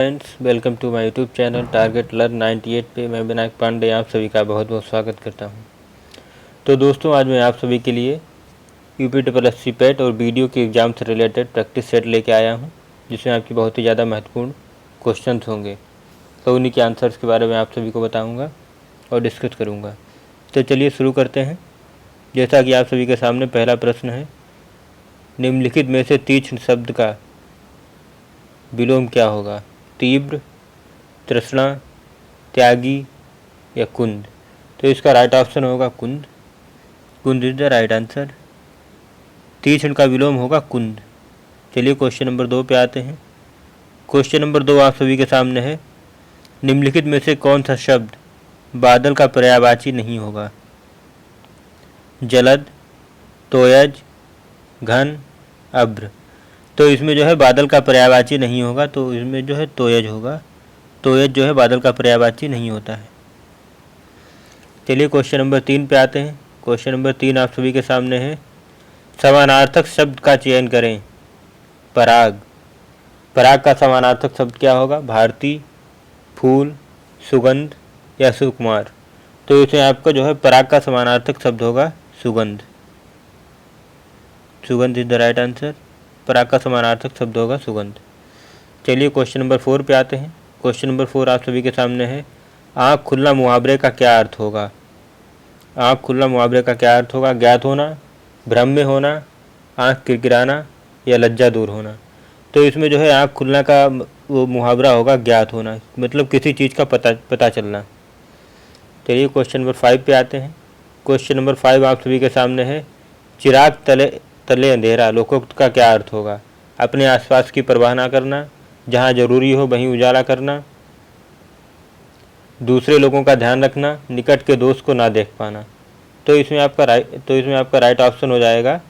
Friends, welcome to my YouTube channel target learn 98 पे मैं विनायक पांडे आप सभी का बहुत बहुत स्वागत करता हूं। तो दोस्तों, आज मैं आप सभी के लिए यूपी पेट और वीडियो के एग्ज़ाम से रिलेटेड प्रैक्टिस सेट लेके आया हूं, जिसमें आपकी बहुत ही ज़्यादा महत्वपूर्ण क्वेश्चंस होंगे। तो उन्हीं के आंसर्स के बारे में आप सभी को बताऊँगा और डिस्कस करूँगा। तो चलिए शुरू करते हैं। जैसा कि आप सभी के सामने पहला प्रश्न है, निम्नलिखित में से तीक्ष्ण शब्द का विलोम क्या होगा? तीव्र, तृष्णा, त्यागी या कुंद? तो इसका राइट ऑप्शन होगा कुंद। कुंद इज द राइट आंसर। तीक्ष्ण का विलोम होगा कुंद। चलिए क्वेश्चन नंबर 2 पे आते हैं। क्वेश्चन नंबर 2 आप सभी के सामने है, निम्नलिखित में से कौन सा शब्द बादल का पर्यायवाची नहीं होगा? जलद, तोयज, घन, अभ्र? तो इसमें जो है बादल का पर्यायवाची नहीं होगा, तो इसमें जो है तोयज होगा। तोयज जो है बादल का पर्यायवाची नहीं होता है। चलिए क्वेश्चन नंबर 3 पे आते हैं। क्वेश्चन नंबर 3 आप सभी के सामने है, समानार्थक शब्द का चयन करें। पराग। पराग का समानार्थक शब्द क्या होगा? भारती, फूल, सुगंध या सुकुमार? तो इसमें आपका जो है पराग का समानार्थक शब्द होगा सुगंध। सुगंध इज द राइट आंसर। पराग का समानार्थक शब्द होगा सुगंध। चलिए क्वेश्चन नंबर 4 पे आते हैं। क्वेश्चन नंबर 4 आप सभी के सामने है, आँख खुलना मुहावरे का क्या अर्थ होगा? आँख खुलना मुहावरे का क्या अर्थ होगा? ज्ञात होना, भ्रम में होना, आँख किरकिराना या लज्जा दूर होना? तो इसमें जो है आँख खुलना का वो मुहावरा होगा ज्ञात होना, मतलब किसी चीज़ का पता चलना। चलिए क्वेश्चन नंबर 5 पे आते हैं। क्वेश्चन नंबर 5 आप सभी के सामने है, चिराग तले अंधेरा लोकोक्त का क्या अर्थ होगा? अपने आसपास की परवाह ना करना, जहाँ जरूरी हो वहीं उजाला करना, दूसरे लोगों का ध्यान रखना, निकट के दोस्त को ना देख पाना? तो इसमें आपका राइट ऑप्शन हो जाएगा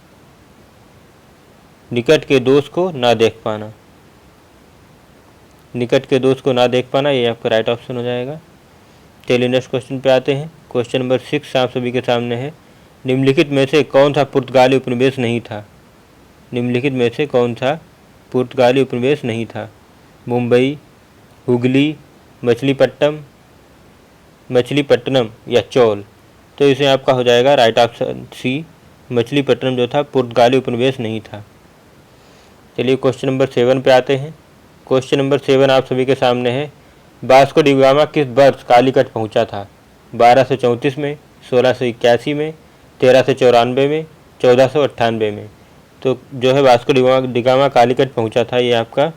निकट के दोस्त को ना देख पाना। निकट के दोस्त को ना देख पाना, ये आपका राइट ऑप्शन हो जाएगा। चलिए नेक्स्ट क्वेश्चन पे आते हैं। क्वेश्चन नंबर 6 आप सभी के सामने है, निम्नलिखित में से कौन सा पुर्तगाली उपनिवेश नहीं था? निम्नलिखित में से कौन सा पुर्तगाली उपनिवेश नहीं था? मुंबई, हुगली, मछलीपट्टनम या चौल? तो इसे आपका हो जाएगा राइट ऑप्शन सी, मछलीपट्टनम जो था पुर्तगाली उपनिवेश नहीं था। चलिए क्वेश्चन नंबर 7 पे आते हैं। क्वेश्चन नंबर 7 आप सभी के सामने है, वास्को डी गामा किस वर्ष कालीकट पहुंचा था? 1234 में, 1681 में, 1394 में, 1498 में? तो जो है वास्को डी गामा कालीकट पहुंचा था ये आपका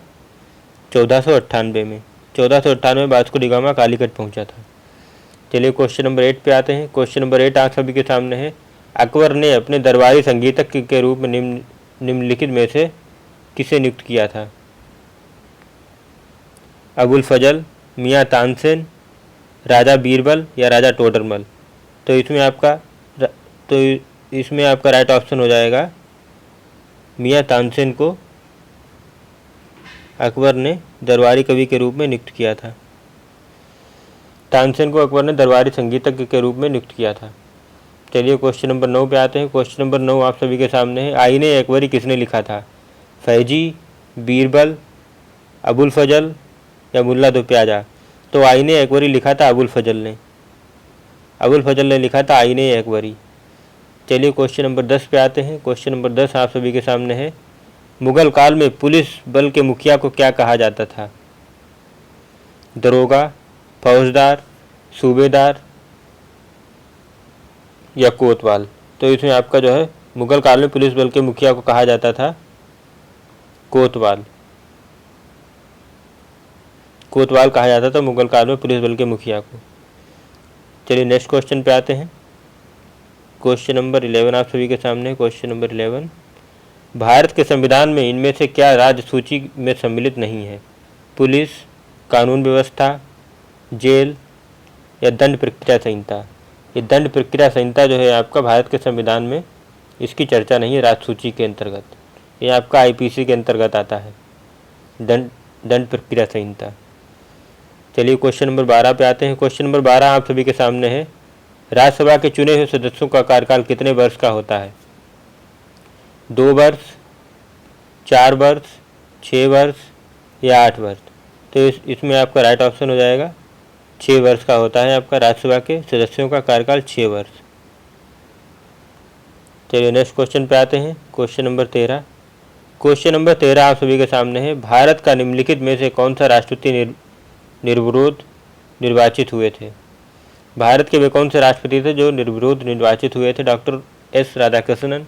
1498 में। 1498 में वास्को डी गामा कालीकट पहुंचा था। चलिए क्वेश्चन नंबर 8 पे आते हैं। क्वेश्चन नंबर 8 आप सभी के सामने है, अकबर ने अपने दरबारी संगीतक के रूप में निम्नलिखित में से किसे नियुक्त किया था? अबुल फजल, मियाँ तानसेन, राजा बीरबल या राजा टोडरमल? तो इसमें आपका राइट ऑप्शन हो जाएगा, मियाँ तानसेन को अकबर ने दरबारी कवि के रूप में नियुक्त किया था। तानसेन को अकबर ने दरबारी संगीतज्ञ के रूप में नियुक्त किया था। चलिए क्वेश्चन नंबर 9 पे आते हैं। क्वेश्चन नंबर 9 आप सभी के सामने है, आईने अकबरी किसने लिखा था? फैजी, बीरबल, अबुल फजल या मुल्ला दो प्याजा? तो आईने अकबरी लिखा था अबुल फजल ने लिखा था आईने अकबरी। चलिए क्वेश्चन नंबर 10 पे आते हैं। क्वेश्चन नंबर 10 आप सभी के सामने है, मुगल काल में पुलिस बल के मुखिया को क्या कहा जाता था? दरोगा, फौजदार, सूबेदार या कोतवाल? तो इसमें आपका जो है मुगल काल में पुलिस बल के मुखिया को कहा जाता था कोतवाल। कोतवाल कहा जाता था मुगल काल में पुलिस बल के मुखिया को। चलिए नेक्स्ट क्वेश्चन पे आते हैं। क्वेश्चन नंबर 11 आप सभी के सामने। क्वेश्चन नंबर 11, भारत के संविधान में इनमें से क्या राज्य सूची में सम्मिलित नहीं है? पुलिस, कानून व्यवस्था, जेल या दंड प्रक्रिया संहिता? ये दंड प्रक्रिया संहिता जो है आपका भारत के संविधान में इसकी चर्चा नहीं है राज्य सूची के अंतर्गत। ये आपका आईपीसी के अंतर्गत आता है, दंड प्रक्रिया संहिता। चलिए क्वेश्चन नंबर 12 पे आते हैं। क्वेश्चन नंबर 12 आप सभी के सामने है, राज्यसभा के चुने हुए सदस्यों का कार्यकाल कितने वर्ष का होता है? 2 वर्ष, 4 वर्ष, 6 वर्ष या 8 वर्ष? तो इसमें आपका राइट ऑप्शन हो जाएगा 6 वर्ष का होता है आपका राज्यसभा के सदस्यों का कार्यकाल 6 वर्ष। चलिए नेक्स्ट क्वेश्चन पे आते हैं। Question number 13। क्वेश्चन नंबर 13 आप सभी के सामने है। भारत का निम्नलिखित में से कौन सा राष्ट्रपति निर्विरोध निर्वाचित हुए थे? भारत के वे कौन से राष्ट्रपति थे जो निर्विरोध निर्वाचित हुए थे? Doctor S Radhakrishnan,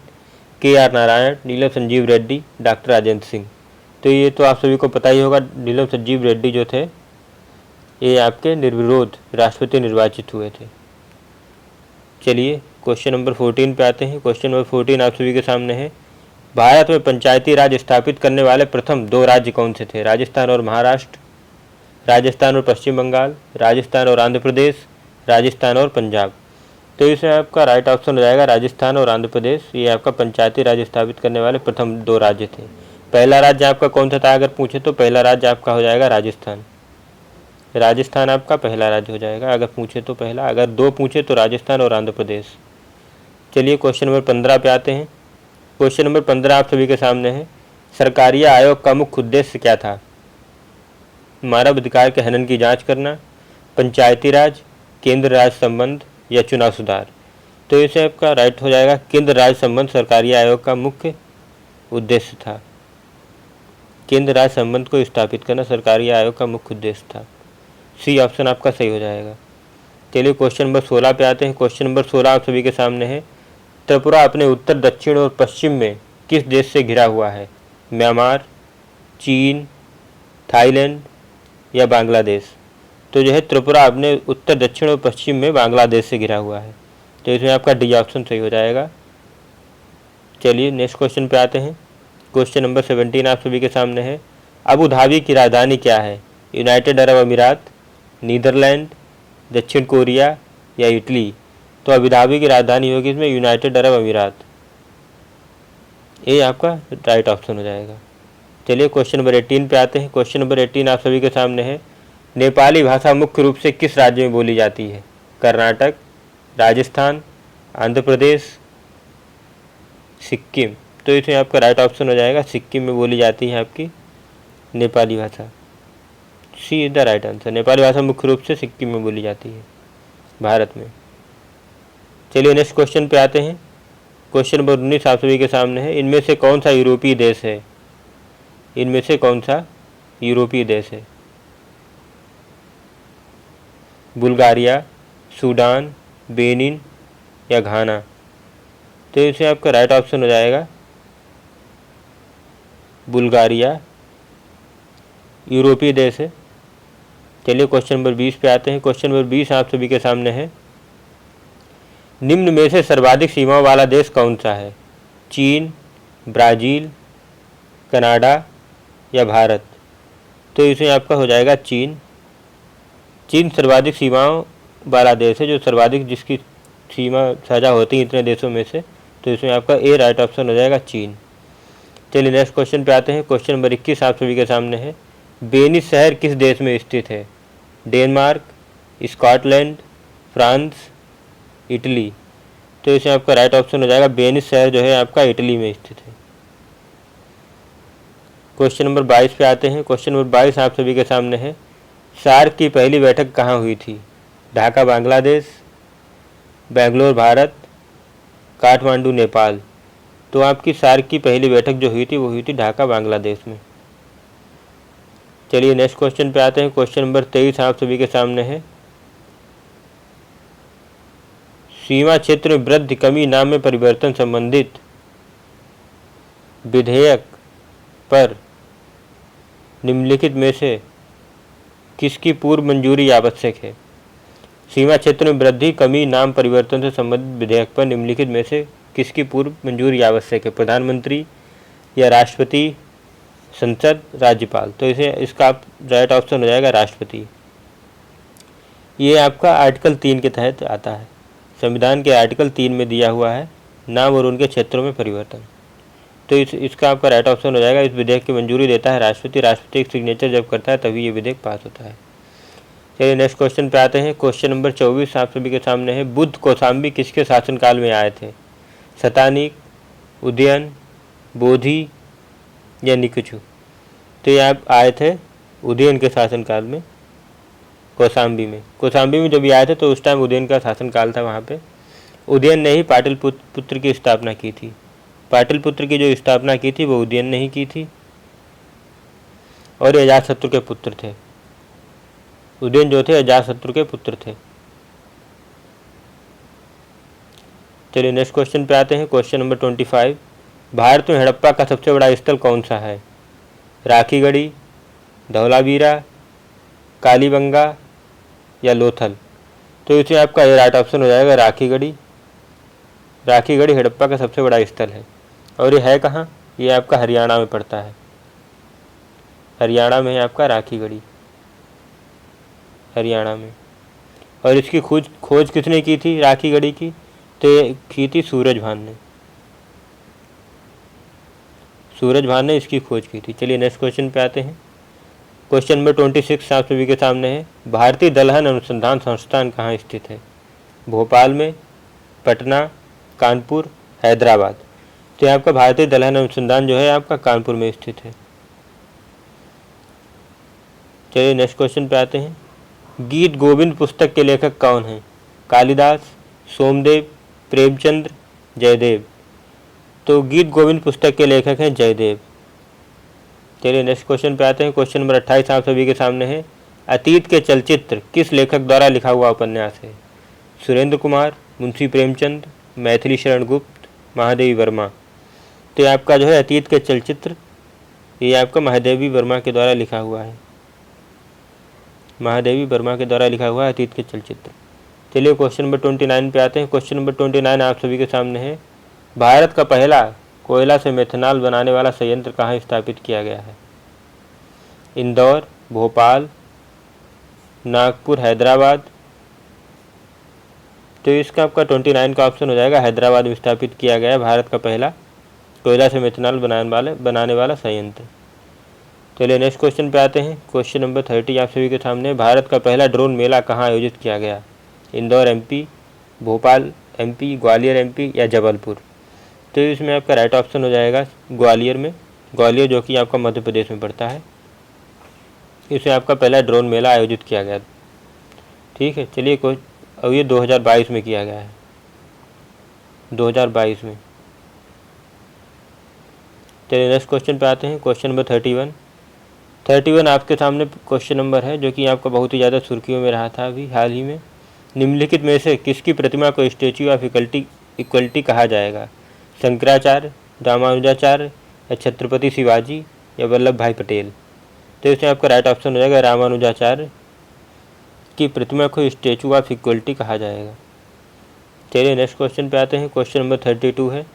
K R Narayan, Neelam Sanjiva Reddy, doctor Rajendra Singh. तो ये तो आप सभी को पता ही होगा, नीलम संजीव रेड्डी जो थे ये आपके निर्विरोध राष्ट्रपति निर्वाचित हुए थे। चलिए क्वेश्चन नंबर 14 पे आते हैं। क्वेश्चन नंबर 14 आप सभी के सामने है। भारत में पंचायती राज स्थापित करने वाले प्रथम 2 राज्य कौन से थे? राजस्थान और महाराष्ट्र, राजस्थान और पश्चिम बंगाल, राजस्थान और आंध्र प्रदेश, राजस्थान और पंजाब। तो इसमें आपका राइट ऑप्शन हो जाएगा राजस्थान और आंध्र प्रदेश। ये आपका पंचायती राज स्थापित करने वाले प्रथम 2 राज्य थे। पहला राज्य आपका कौन सा था अगर पूछे तो पहला राज्य आपका हो जाएगा राजस्थान। राजस्थान आपका पहला राज्य हो जाएगा अगर पूछे तो पहला, अगर 2 पूछे तो राजस्थान और आंध्र प्रदेश। चलिए क्वेश्चन नंबर 15 पे आते हैं। क्वेश्चन नंबर 15 आप सभी के सामने है। सरकारी आयोग का मुख्य उद्देश्य क्या था? मानव अधिकार के हनन की जांच करना, पंचायती राज, केंद्र राज्य संबंध या चुनाव सुधार। तो इसे आपका राइट हो जाएगा केंद्र राज्य संबंध सरकारी आयोग का मुख्य उद्देश्य था। केंद्र राज्य संबंध को स्थापित करना सरकारी आयोग का मुख्य उद्देश्य था। सी ऑप्शन आपका सही हो जाएगा। चलिए क्वेश्चन नंबर 16 पे आते हैं। क्वेश्चन नंबर 16 आप सभी के सामने है। त्रिपुरा अपने उत्तर, दक्षिण और पश्चिम में किस देश से घिरा हुआ है? म्यांमार, चीन, थाईलैंड या बांग्लादेश। तो जो है त्रिपुरा अपने उत्तर, दक्षिण और पश्चिम में बांग्लादेश से घिरा हुआ है। तो इसमें आपका डी ऑप्शन सही हो जाएगा। चलिए नेक्स्ट क्वेश्चन पे आते हैं। क्वेश्चन नंबर 17 आप सभी के सामने है। अबू धाबी की राजधानी क्या है? यूनाइटेड अरब अमीरात, नीदरलैंड, दक्षिण कोरिया या इटली। तो अबू धाबी की राजधानी होगी इसमें यूनाइटेड अरब अमीरात। ये आपका राइट ऑप्शन हो जाएगा। चलिए क्वेश्चन नंबर 18 पे आते हैं। क्वेश्चन नंबर 18 आप सभी के सामने है। नेपाली भाषा मुख्य रूप से किस राज्य में बोली जाती है? कर्नाटक, राजस्थान, आंध्र प्रदेश, सिक्किम। तो इसमें आपका राइट ऑप्शन हो जाएगा सिक्किम में बोली जाती है आपकी नेपाली भाषा। C is the right answer. Nepali भाषा मुख्य रूप से सिक्किम में बोली जाती है भारत में। चलिए नेक्स्ट क्वेश्चन पे आते हैं। क्वेश्चन नंबर 19 आप सभी के सामने है। इनमें से कौन सा यूरोपीय देश है? इनमें से कौन सा यूरोपीय देश है? बुल्गारिया, सूडान, बेनिन या घाना। तो इसे आपका राइट ऑप्शन हो जाएगा बुल्गारिया, यूरोपीय देश है। चलिए क्वेश्चन नंबर 20 पे आते हैं। क्वेश्चन नंबर 20 आप सभी के सामने है। निम्न में से सर्वाधिक सीमाओं वाला देश कौन सा है? चीन, ब्राज़ील, कनाडा या भारत। तो इसे आपका हो जाएगा चीन। चीन सर्वाधिक सीमाओं वाला देश है, जो सर्वाधिक जिसकी सीमा साझा होती है इतने देशों में से। तो इसमें आपका ए राइट ऑप्शन हो जाएगा चीन। चलिए नेक्स्ट क्वेश्चन पे आते हैं। क्वेश्चन नंबर 21 आप सभी के सामने है। वेनिस शहर किस देश में स्थित है? Denmark, Scotland, France, Italy. तो इसमें आपका राइट ऑप्शन हो जाएगा वेनिस शहर जो है आपका इटली में स्थित है। क्वेश्चन नंबर 22 पे आते हैं। क्वेश्चन नंबर 22 आप सभी के सामने है। सार्क की पहली बैठक कहाँ हुई थी? ढाका बांग्लादेश, बेंगलोर भारत, काठमांडू नेपाल। तो आपकी सार्क की पहली बैठक जो हुई थी वो हुई थी ढाका बांग्लादेश में। चलिए नेक्स्ट क्वेश्चन पे आते हैं। क्वेश्चन नंबर 23 आप सभी के सामने है। सीमा क्षेत्र में वृद्धि कमी नाम में परिवर्तन संबंधित विधेयक पर निम्नलिखित में से किसकी पूर्व मंजूरी आवश्यक है? सीमा क्षेत्र में वृद्धि कमी नाम परिवर्तन से संबंधित विधेयक पर निम्नलिखित में से किसकी पूर्व मंजूरी आवश्यक है? प्रधानमंत्री या राष्ट्रपति, संसद, राज्यपाल। तो इसे इसका आप राइट ऑप्शन हो जाएगा राष्ट्रपति। ये आपका आर्टिकल 3 के तहत आता है। संविधान के आर्टिकल 3 में दिया हुआ है नाम और उनके क्षेत्रों में परिवर्तन। तो इसका आपका राइट ऑप्शन हो जाएगा। इस विधेयक की मंजूरी देता है राष्ट्रपति। राष्ट्रपति एक सिग्नेचर जब करता है तभी ये विधेयक पास होता है। चलिए नेक्स्ट क्वेश्चन पे आते हैं। क्वेश्चन नंबर 24 आप सभी के सामने है। बुद्ध कौशाम्बी किसके शासनकाल में आए थे? शतानीक, उदयन, बोधि या निकुंज। तो ये आप आए थे उदयन के शासनकाल में, कौशाम्बी में जब ये आए थे तो उस टाइम उदयन का शासनकाल था। वहाँ पे उदयन ने ही पाटलिपुत्र की स्थापना की थी। पाटलिपुत्र की जो स्थापना की थी वो उदयन ने ही की थी और ये अजातशत्रु के पुत्र थे। उदयन जो थे अजातशत्रु के पुत्र थे। चलिए नेक्स्ट क्वेश्चन पे आते हैं। क्वेश्चन नंबर 25, भारत में हड़प्पा का सबसे बड़ा स्थल कौन सा है? राखीगढ़ी, धौलावीरा, कालीबंगा या लोथल? तो इसमें आपका ये राइट ऑप्शन हो जाएगा राखीगढ़ी। राखीगढ़ी हड़प्पा का सबसे बड़ा स्थल है और ये है कहाँ? ये आपका हरियाणा में पड़ता है। हरियाणा में है आपका राखीगढ़ी, हरियाणा में। और इसकी खोज किसने की थी राखीगढ़ी की? तो ये की थी सूरजभान ने। सूरजभान ने इसकी खोज की थी। चलिए नेक्स्ट क्वेश्चन पे आते हैं। क्वेश्चन नंबर 26 आप सभी के सामने है। भारतीय दलहन अनुसंधान संस्थान कहाँ स्थित है? भोपाल में, पटना, कानपुर, हैदराबाद? तो आपका भारतीय दलहन अनुसंधान जो है आपका कानपुर में स्थित है। चलिए नेक्स्ट क्वेश्चन पे आते हैं। गीत गोविंद पुस्तक के लेखक कौन हैं? कालिदास, सोमदेव, प्रेमचंद्र, जयदेव? तो गीत गोविंद पुस्तक के लेखक हैं जयदेव। चलिए नेक्स्ट क्वेश्चन पे आते हैं। क्वेश्चन नंबर 28 आप सभी के सामने है। अतीत के चलचित्र किस लेखक द्वारा लिखा हुआ उपन्यास है? सुरेंद्र कुमार, मुंशी प्रेमचंद, मैथिली शरण गुप्त, महादेवी वर्मा? तो ये आपका जो है अतीत के चलचित्र, ये आपका महादेवी वर्मा के द्वारा लिखा हुआ है। महादेवी वर्मा के द्वारा लिखा हुआ है अतीत के चलचित्र। चलिए क्वेश्चन नंबर 29 पे आते हैं। क्वेश्चन नंबर 29 आप सभी के सामने है। भारत का पहला कोयला से मेथनॉल बनाने वाला संयंत्र कहाँ स्थापित किया गया है? इंदौर, भोपाल, नागपुर, हैदराबाद? तो इसका आपका 29 का ऑप्शन हो जाएगा हैदराबाद में स्थापित किया गया भारत का पहला कोयला से मेथनॉल बनाने वाला संयंत्र। चलिए नेक्स्ट क्वेश्चन पे आते हैं। क्वेश्चन नंबर 30 आप सभी के सामने। भारत का पहला ड्रोन मेला कहाँ आयोजित किया गया? Indore MP, Bhopal MP, Gwalior MP या जबलपुर? तो इसमें आपका राइट ऑप्शन हो जाएगा ग्वालियर में। ग्वालियर जो कि आपका मध्य प्रदेश में पड़ता है, इसमें आपका पहला ड्रोन मेला आयोजित किया गया। ठीक है, चलिए अब ये 2022 में किया गया है, 2022 में। चलिए नेक्स्ट क्वेश्चन पे आते हैं। क्वेश्चन नंबर 31 आपके सामने क्वेश्चन नंबर है जो कि आपका बहुत ही ज़्यादा सुर्खियों में रहा था अभी हाल ही में। निम्नलिखित में से किसकी प्रतिमा को स्टैच्यू ऑफ इक्वलिटी कहा जाएगा? शंकराचार्य, रामानुजाचार्य या छत्रपति शिवाजी या वल्लभ भाई पटेल? तो इसमें आपका राइट ऑप्शन हो जाएगा रामानुजाचार्य की प्रतिमा को स्टैच्यू ऑफ इक्वलिटी कहा जाएगा। चलिए नेक्स्ट क्वेश्चन पे आते हैं। क्वेश्चन नंबर 32 है।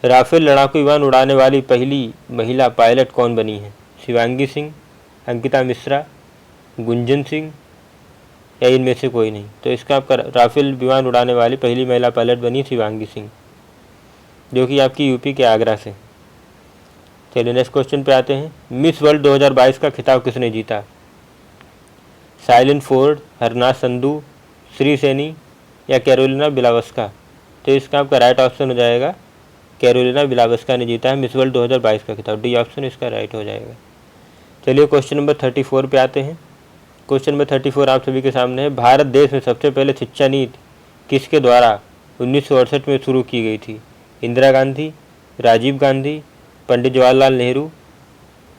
राफेल लड़ाकू विमान उड़ाने वाली पहली महिला पायलट कौन बनी है? शिवांगी सिंह, अंकिता मिश्रा, गुंजन सिंह या इनमें से कोई नहीं? तो इसका आपका राफेल विमान उड़ाने वाली पहली महिला पायलट बनी शिवांगी सिंह, जो कि आपकी यूपी के आगरा से। चलिए नेक्स्ट क्वेश्चन पे आते हैं। मिस वर्ल्ड 2022 का खिताब किसने जीता? साइलेंट फोर्ड, हरनाथ संधू, श्री सैनी या कैरोलिना बिलावस्का? तो इसका आपका राइट ऑप्शन हो जाएगा कैरोलिना बिलावस्का ने जीता है मिस वर्ल्ड 2022 का खिताब। डी ऑप्शन इसका राइट हो जाएगा। चलिए क्वेश्चन नंबर 34 पे आते हैं। क्वेश्चन नंबर 34 आप सभी के सामने है। भारत देश में सबसे पहले शिक्षा नीति किसके द्वारा 1968 में शुरू की गई थी? इंदिरा गांधी, राजीव गांधी, पंडित जवाहरलाल नेहरू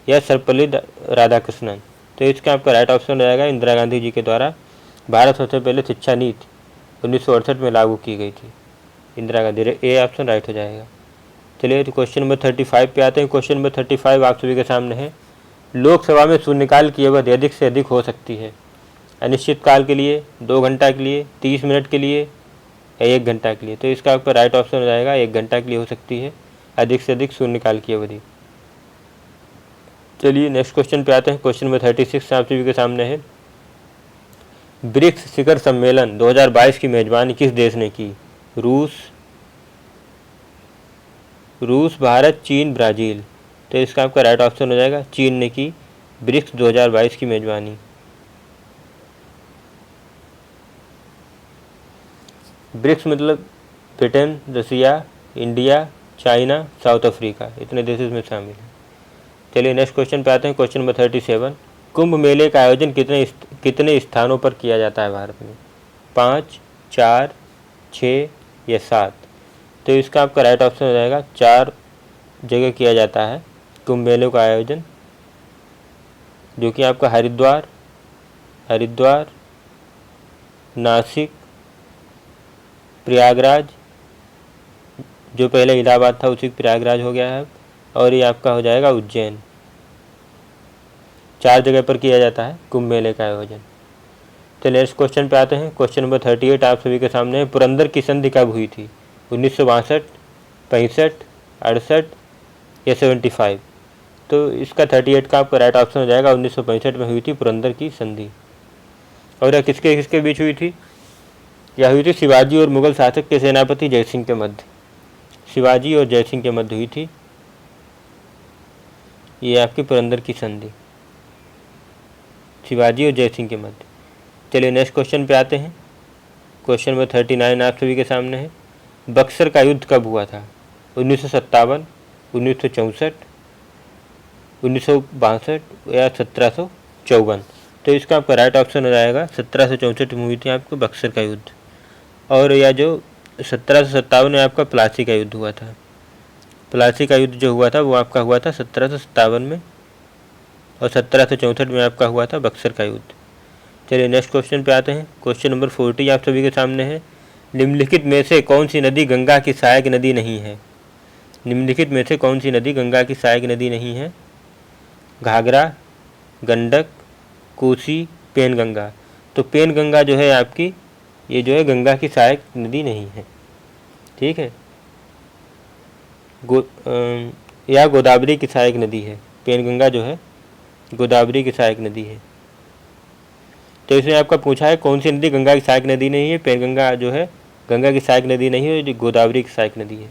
या सर्वपल्ली राधाकृष्णन? तो इसका आपका राइट ऑप्शन हो जाएगा इंदिरा गांधी जी के द्वारा भारत सबसे पहले शिक्षा नीति 1968 में लागू की गई थी, Indira Gandhi. A option right हो जाएगा। चलिए तो क्वेश्चन नंबर 35 पे आते हैं। क्वेश्चन नंबर 35 आप सभी के सामने है। लोकसभा में शून्यकाल की अवधि अधिक से अधिक हो सकती है अनिश्चित काल के लिए, 2 घंटा के लिए, 30 मिनट के लिए या 1 घंटा के लिए? तो इसका आपका राइट ऑप्शन हो जाएगा 1 घंटा के लिए हो सकती है अधिक से अधिक शून्यकाल की अवधि। चलिए नेक्स्ट क्वेश्चन पे आते हैं। क्वेश्चन नंबर 36 आप सभी के सामने है। ब्रिक्स शिखर सम्मेलन 2022 की मेजबानी किस देश ने की? रूस, भारत, चीन, ब्राज़ील? तो इसका आपका राइट ऑप्शन हो जाएगा चीन ने की ब्रिक्स 2022 की मेजबानी। ब्रिक्स मतलब ब्रिटेन, रसिया, इंडिया, चाइना, साउथ अफ्रीका, इतने देश इसमें शामिल हैं। चलिए नेक्स्ट क्वेश्चन पे आते हैं। Question number 37। कुंभ मेले का आयोजन कितने स्थानों पर किया जाता है भारत में? 5, 4, 6 या 7? तो इसका आपका राइट ऑप्शन हो जाएगा 4 जगह किया जाता है कुंभ मेले का आयोजन, जो कि आपका हरिद्वार, नासिक, प्रयागराज, जो पहले इलाहाबाद था उसी प्रयागराज हो गया है, और ये आपका हो जाएगा उज्जैन। 4 जगह पर किया जाता है कुंभ मेले का आयोजन। तो नेक्स्ट क्वेश्चन पे आते हैं। क्वेश्चन नंबर 38 आप सभी के सामने है। पुरंदर की संधि कब हुई थी? 1962, 65, 68 या 75? तो इसका 38 का आपका राइट ऑप्शन हो जाएगा 1965 में हुई थी पुरंदर की संधि। और यह किसके किसके बीच हुई थी? यह हुई थी शिवाजी और मुगल शासक के सेनापति जयसिंह के मध्य। शिवाजी और जयसिंह के मध्य हुई थी ये आपकी पुरंदर की संधि, शिवाजी और जयसिंह के मध्य। चलिए नेक्स्ट क्वेश्चन पे आते हैं। क्वेश्चन नंबर 39 आप सभी के सामने है। बक्सर का युद्ध कब हुआ था? 1957, 1964, 1962 या 1754? तो इसका आपका राइट ऑप्शन हो जाएगा 1764 में हुई थी आपको बक्सर का युद्ध। और यह जो 1757 में आपका प्लासी का युद्ध हुआ था। प्लासी का युद्ध जो हुआ था वो आपका हुआ था 1757 में, और 1764 में आपका हुआ था बक्सर का युद्ध। चलिए नेक्स्ट क्वेश्चन पे आते हैं। क्वेश्चन नंबर 40 आप सभी के सामने है। निम्नलिखित में से कौन सी नदी गंगा की सहायक नदी नहीं है? निम्नलिखित में से कौन सी नदी गंगा की सहायक नदी नहीं है? घाघरा, गंडक, कोसी, पेनगंगा? तो पेनगंगा जो है आपकी, ये जो है गंगा की सहायक नदी नहीं है, ठीक है। यह गोदावरी की सहायक नदी है। पेनगंगा जो है गोदावरी की सहायक नदी है। तो इसमें आपका पूछा है कौन सी नदी गंगा की सहायक नदी नहीं है? पेनगंगा जो है गंगा की सहायक नदी नहीं है, जो गोदावरी की सहायक नदी है।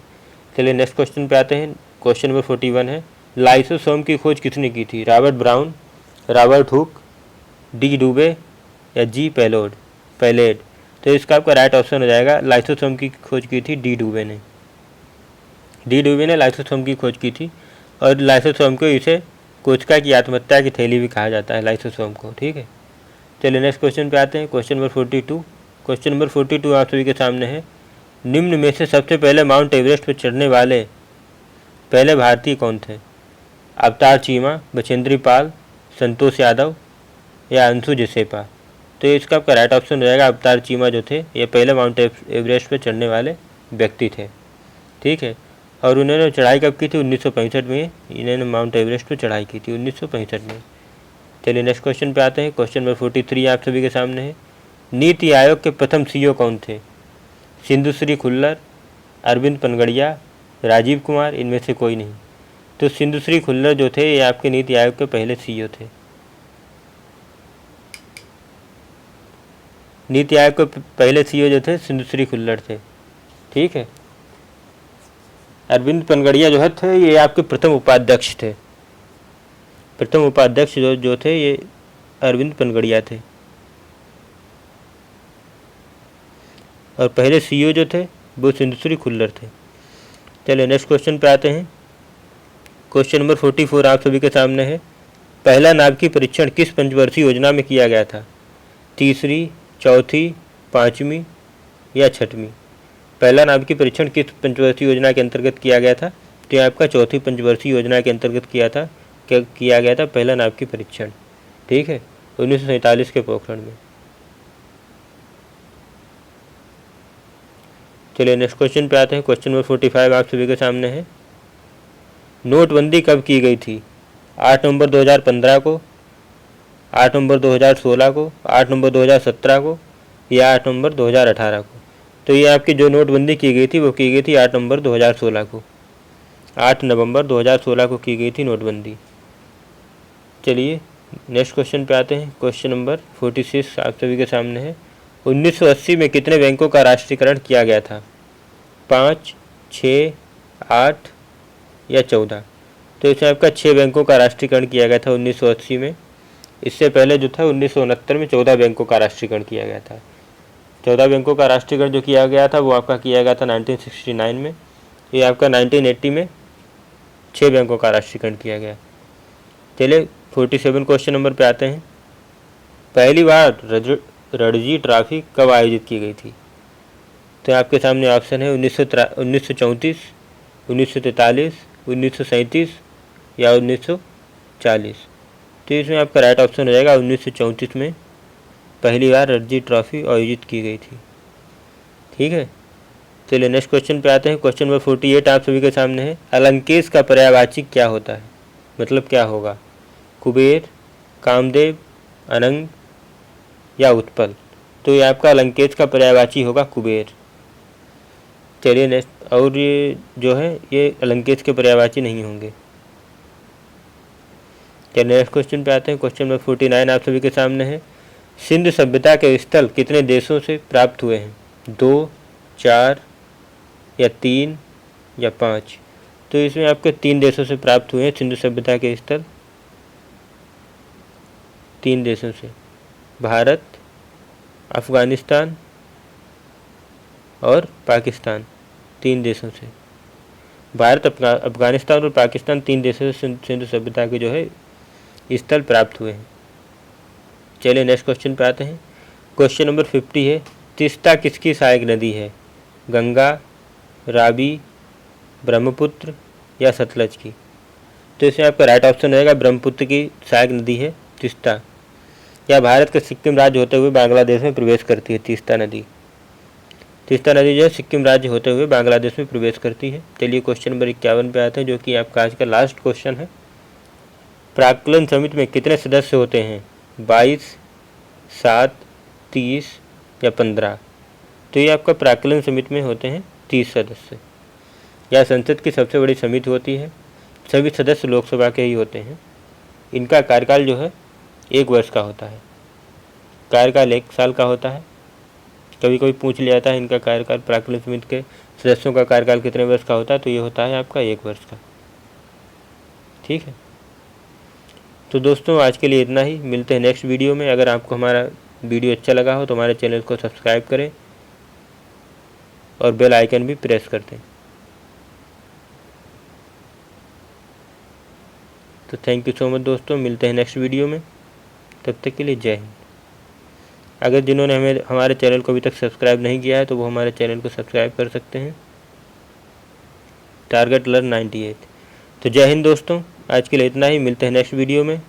चलिए नेक्स्ट क्वेश्चन पे आते हैं। क्वेश्चन नंबर 41 है। लाइसोसोम की खोज किसने की थी? Robert brown, Robert Hooke, D डुबे या जी पैलेड? तो इसका आपका राइट ऑप्शन हो जाएगा लाइसोसोम की खोज की थी डी डुबे ने। डी डुबे ने लाइसोसोम की खोज की थी, और लाइसोसोम को इसे कोशिका की आत्महत्या की थैली भी कहा जाता है लाइसोसोम को, ठीक है। चलिए नेक्स्ट क्वेश्चन पे आते हैं। Question number 42। क्वेश्चन नंबर 42 आप सभी के सामने है। निम्न में से सबसे पहले माउंट एवरेस्ट पर चढ़ने वाले पहले भारतीय कौन थे? अवतार चीमा, बचेंद्री पाल, संतोष यादव या अंशु जसेपा? तो इसका आपका राइट ऑप्शन हो जाएगा अवतार चीमा जो थे ये पहले माउंट एवरेस्ट पर चढ़ने वाले व्यक्ति थे, ठीक है। और उन्होंने चढ़ाई कब की थी? 1965 में इन्होंने माउंट एवरेस्ट पर चढ़ाई की थी, 1965 में। चलिए नेक्स्ट क्वेश्चन पे आते हैं। क्वेश्चन नंबर 43 आप सभी के सामने है। नीति आयोग के प्रथम सीईओ कौन थे? सिंधुश्री खुल्लर, अरविंद पनगड़िया, राजीव कुमार, इनमें से कोई नहीं? तो सिंधुश्री खुल्लर जो थे ये आपके नीति आयोग के पहले सीईओ थे। नीति आयोग के पहले सीईओ जो थे सिंधुश्री खुल्लर थे, ठीक है। अरविंद पनगड़िया जो थे ये आपके प्रथम उपाध्यक्ष थे। प्रथम उपाध्यक्ष जो थे ये अरविंद पनगड़िया थे, और पहले सीईओ जो थे वो सिंधुश्री खुल्लर थे। चलिए नेक्स्ट क्वेश्चन पे आते हैं। क्वेश्चन नंबर 44 आप सभी के सामने है। पहला नाभिकीय परीक्षण किस पंचवर्षीय योजना में किया गया था? तीसरी, चौथी, पाँचवीं या छठवीं? पहला नाभिकीय परीक्षण किस पंचवर्षीय योजना के अंतर्गत किया गया था? तो ये आपका चौथी पंचवर्षीय योजना के अंतर्गत किया गया था पहला नाभिकीय परीक्षण, ठीक है, 1947 के पोखरण में। चलिए नेक्स्ट क्वेश्चन पे आते हैं। क्वेश्चन नंबर 45 आप सभी के सामने है। नोटबंदी कब की गई थी? 8 नवंबर 2015 को, 8 नवंबर 2016 को, 8 नवंबर 2017 को या 8 नवंबर 2018 को? तो ये आपकी जो नोटबंदी की गई थी वो की गई थी 8 नवंबर 2016 को। 8 नवंबर 2016 को की गई थी नोटबंदी। चलिए नेक्स्ट क्वेश्चन पे आते हैं। क्वेश्चन नंबर 46 आप सभी के सामने है। 1980 में कितने बैंकों का राष्ट्रीयकरण किया गया था? 5, 6, 8 या 14? तो इसमें आपका 6 बैंकों का राष्ट्रीयकरण किया गया था 1980 में। इससे पहले जो था 1969 में 14 बैंकों का राष्ट्रीयकरण किया गया था। 14 बैंकों का राष्ट्रीयकरण जो किया गया था वो आपका किया गया था 1969 में। ये आपका 1980 में 6 बैंकों का राष्ट्रीयकरण किया गया। चलिए 47 क्वेश्चन नंबर पे आते हैं। पहली बार रणजी ट्रॉफी कब आयोजित की गई थी? तो आपके सामने ऑप्शन है 1934, 1943, 1937 या 1940। तो इसमें आपका राइट ऑप्शन हो जाएगा 1934 में पहली बार रणजी ट्रॉफी आयोजित की गई थी। ठीक है, चलिए नेक्स्ट क्वेश्चन पे आते हैं। क्वेश्चन नंबर 48 आप सभी के सामने है। अलंकेश का पर्यायवाची क्या होता है, मतलब क्या होगा? कुबेर, कामदेव, अनंग या उत्पल? तो ये आपका अलंकेश का पर्यायवाची होगा कुबेर। चलिए नेक्स्ट, और ये जो है ये अलंकेश के पर्यायवाची नहीं होंगे। चलिए नेक्स्ट क्वेश्चन पे आते हैं। क्वेश्चन नंबर 49 आप सभी के सामने है। सिंधु सभ्यता के स्थल कितने देशों से प्राप्त हुए हैं? 2, 4 या 3 या 5? तो इसमें आपके 3 देशों से प्राप्त हुए हैं सिंधु सभ्यता के स्थल। 3 देशों से, भारत, अफ़गानिस्तान और पाकिस्तान। 3 देशों से, भारत, अफ़गानिस्तान और पाकिस्तान, 3 देशों से सिंधु सभ्यता के जो है स्थल प्राप्त हुए हैं। चलिए नेक्स्ट क्वेश्चन पे आते हैं। क्वेश्चन नंबर 50 है। तीस्ता किसकी सहायक नदी है? गंगा, रावी, ब्रह्मपुत्र या सतलज की? तो इसमें आपका राइट ऑप्शन रहेगा ब्रह्मपुत्र की सहायक नदी है तीस्ता। यह भारत के सिक्किम राज्य होते हुए बांग्लादेश में प्रवेश करती है। तीस्ता नदी जो है सिक्किम राज्य होते हुए बांग्लादेश में प्रवेश करती है। चलिए क्वेश्चन नंबर 51 पे आते हैं, जो कि आपका आज का लास्ट क्वेश्चन है। प्राक्कलन समिति में कितने सदस्य होते हैं? 22, 7, 30 या 15? तो ये आपका प्राक्कलन समिति में होते हैं 30 सदस्य। यह संसद की सबसे बड़ी समिति होती है। सभी सदस्य लोकसभा के ही होते हैं। इनका कार्यकाल जो है 1 वर्ष का होता है। कार्यकाल 1 साल का होता है। कभी कभी पूछ लिया जाता है इनका कार्यकाल, प्राक्कलन समिति के सदस्यों का कार्यकाल कितने वर्ष का होता है? तो ये होता है आपका 1 वर्ष का। ठीक है, तो दोस्तों आज के लिए इतना ही। मिलते हैं नेक्स्ट वीडियो में। अगर आपको हमारा वीडियो अच्छा लगा हो तो हमारे चैनल को सब्सक्राइब करें और बेल आइकन भी प्रेस कर दें। तो थैंक यू सो मच दोस्तों, मिलते हैं नेक्स्ट वीडियो में। तब तक के लिए जय हिंद। अगर जिन्होंने हमारे चैनल को अभी तक सब्सक्राइब नहीं किया है तो वो हमारे चैनल को सब्सक्राइब कर सकते हैं, टारगेट लर्न 98। तो जय हिंद दोस्तों, आज के लिए इतना ही। मिलते हैं नेक्स्ट वीडियो में।